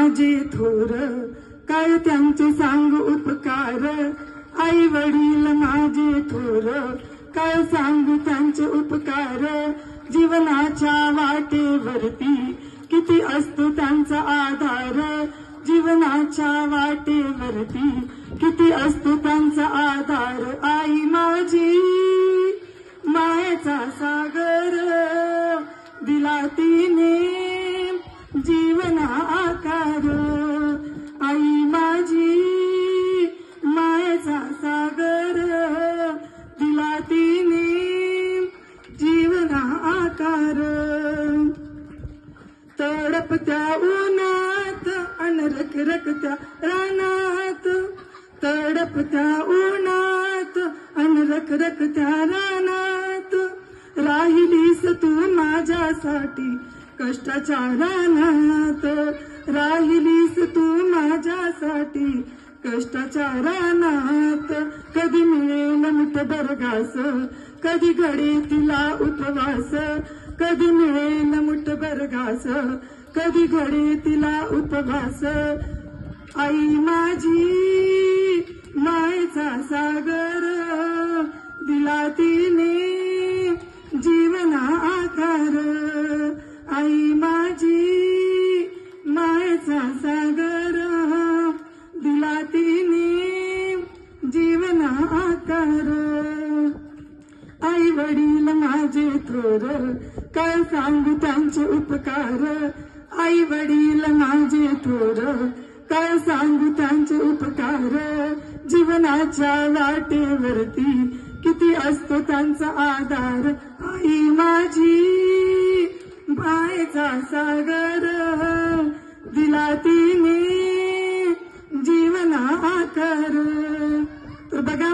माझे थोर, काय त्यांचे सांग उपकार. आई वडील माझे थोर, काय सांगू त्यांचे उपकार. जीवनाच्या वाटेवरती किती असतो त्यांचा आधार. जीवनाच्या वाटेवरती किती असतो त्यांचा आधार. आई माझी मायेचा सागर, दिला तिने जीवना आकार. आई माझी मायेचा सागर, दिला तिने जीवना आकार. तडपत्या उन्हात अन रखरखत्या रानात, तडपत्या उन्हात अन रखरखत्या रानात. राहिलीस तू माझ्यासाठी कष्टाच्या रानात. राहिलीस तू माझ्यासाठी कष्टाच्या रानात. कधी मिळेल मुठभर घास, कधी घडे तिला उपवास. कधी मिळेल मुठभर घास, कधी घडे तिला उपवास. आई माझी मायेचा सागर, दिला तिने जीवना आकार. आई माझी मायेचा सागर, दिला तिने जीवना आकार. आई वडील माझे थोर, काय सांगू त्यांचे उपकार. आई वडील माझे थोर, काय सांगू त्यांचे उपकार. जीवनाच्या वाटेवरती किती असतो त्यांचा आधार. आई माझी मायेचा सागर, दिला तिने जीवना आकार. तर बघा